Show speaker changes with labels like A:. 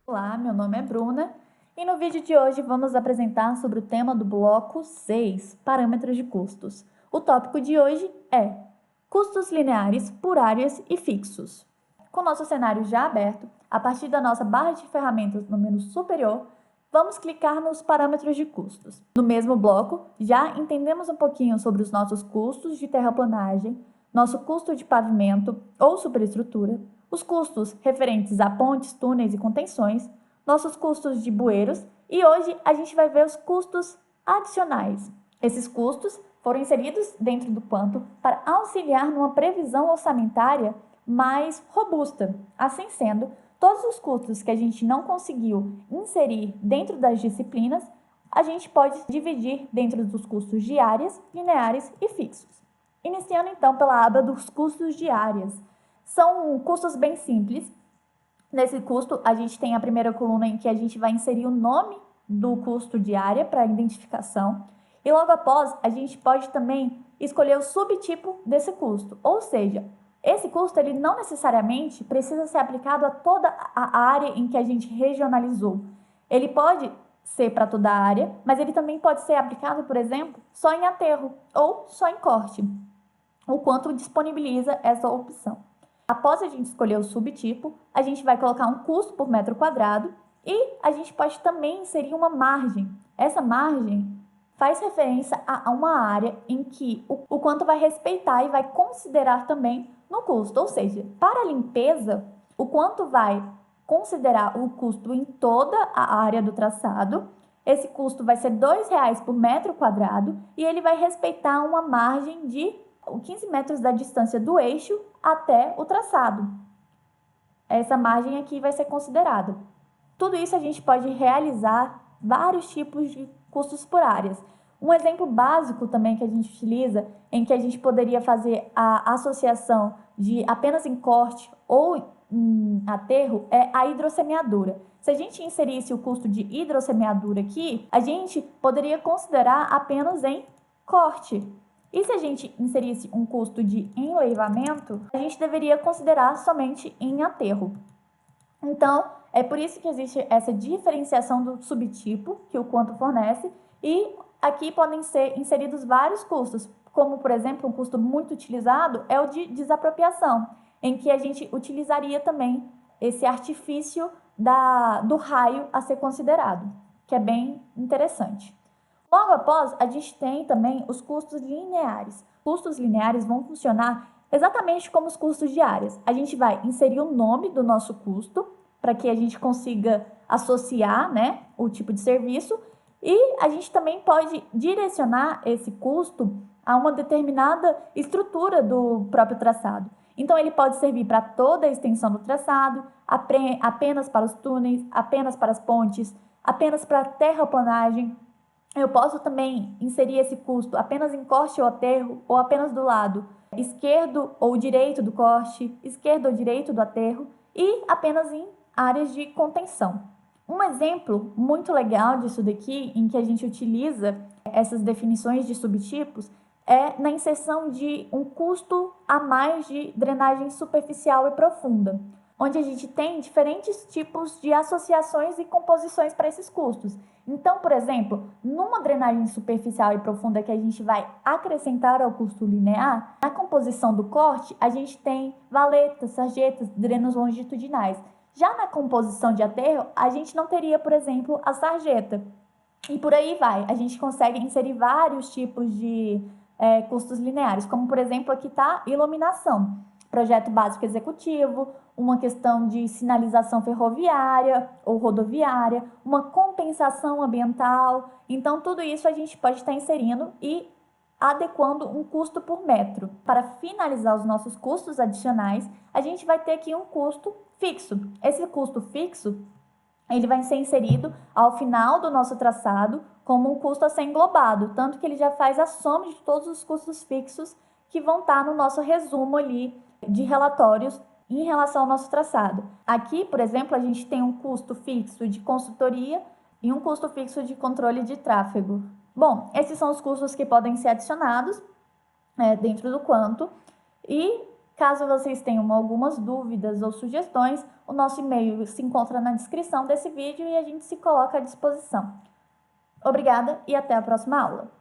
A: Olá, meu nome é Bruna e no vídeo de hoje vamos apresentar sobre o tema do bloco 6, parâmetros de custos. O tópico de hoje é custos lineares por áreas e fixos. Com nosso cenário já aberto, a partir da nossa barra de ferramentas no menu superior, vamos clicar nos parâmetros de custos. No mesmo bloco, já entendemos um pouquinho sobre os nossos custos de terraplanagem, nosso custo de pavimento ou superestrutura, os custos referentes a pontes, túneis e contenções, nossos custos de bueiros e hoje a gente vai ver os custos adicionais. Esses custos foram inseridos dentro do quanto para auxiliar numa previsão orçamentária mais robusta. Assim sendo, todos os custos que a gente não conseguiu inserir dentro das disciplinas, a gente pode dividir dentro dos custos de áreas, lineares e fixos. Iniciando então pela aba dos custos de áreas. São custos bem simples. Nesse custo, a gente tem a primeira coluna em que a gente vai inserir o nome do custo de área para identificação. E logo após, a gente pode também escolher o subtipo desse custo. Ou seja, esse custo ele não necessariamente precisa ser aplicado a toda a área em que a gente regionalizou. Ele pode ser para toda a área, mas ele também pode ser aplicado, por exemplo, só em aterro ou só em corte, o quanto disponibiliza essa opção. Após a gente escolher o subtipo, a gente vai colocar um custo por metro quadrado e a gente pode também inserir uma margem. Essa margem faz referência a uma área em que o quanto vai respeitar e vai considerar também no custo. Ou seja, para a limpeza, o quanto vai considerar o custo em toda a área do traçado. Esse custo vai ser R$ 2,00 por metro quadrado e ele vai respeitar uma margem de 15 metros da distância do eixo até o traçado. Essa margem aqui vai ser considerada. Tudo isso a gente pode realizar vários tipos de custos por áreas. Um exemplo básico também que a gente utiliza, em que a gente poderia fazer a associação de apenas em corte ou em aterro, é a hidrossemeadura. Se a gente inserisse o custo de hidrossemeadura aqui, a gente poderia considerar apenas em corte. E se a gente inserisse um custo de enleivamento, a gente deveria considerar somente em aterro. Então, é por isso que existe essa diferenciação do subtipo que o quanto fornece e aqui podem ser inseridos vários custos, como, por exemplo, um custo muito utilizado é o de desapropriação, em que a gente utilizaria também esse artifício do raio a ser considerado, que é bem interessante. Logo após, a gente tem também os custos lineares. Custos lineares vão funcionar exatamente como os custos de áreas. A gente vai inserir o nome do nosso custo para que a gente consiga associar, né, o tipo de serviço e a gente também pode direcionar esse custo a uma determinada estrutura do próprio traçado. Então, ele pode servir para toda a extensão do traçado, apenas para os túneis, apenas para as pontes, apenas para a terraplanagem. Eu posso também inserir esse custo apenas em corte ou aterro, ou apenas do lado esquerdo ou direito do corte, esquerdo ou direito do aterro, e apenas em áreas de contenção. Um exemplo muito legal disso daqui, em que a gente utiliza essas definições de subtipos, é na inserção de um custo a mais de drenagem superficial e profunda, onde a gente tem diferentes tipos de associações e composições para esses custos. Então, por exemplo, numa drenagem superficial e profunda que a gente vai acrescentar ao custo linear, na composição do corte, a gente tem valetas, sarjetas, drenos longitudinais. Já na composição de aterro, a gente não teria, por exemplo, a sarjeta. E por aí vai. A gente consegue inserir vários tipos de custos lineares, como, por exemplo, aqui está iluminação. Projeto básico executivo, uma questão de sinalização ferroviária ou rodoviária, uma compensação ambiental. Então, tudo isso a gente pode estar inserindo e adequando um custo por metro. Para finalizar os nossos custos adicionais, a gente vai ter aqui um custo fixo. Esse custo fixo, ele vai ser inserido ao final do nosso traçado como um custo a ser englobado, tanto que ele já faz a soma de todos os custos fixos que vão estar no nosso resumo ali de relatórios em relação ao nosso traçado. Aqui, por exemplo, a gente tem um custo fixo de consultoria e um custo fixo de controle de tráfego. Bom, esses são os custos que podem ser adicionados dentro do quanto e Caso vocês tenham algumas dúvidas ou sugestões, o nosso e-mail se encontra na descrição desse vídeo e a gente se coloca à disposição. Obrigada e até a próxima aula!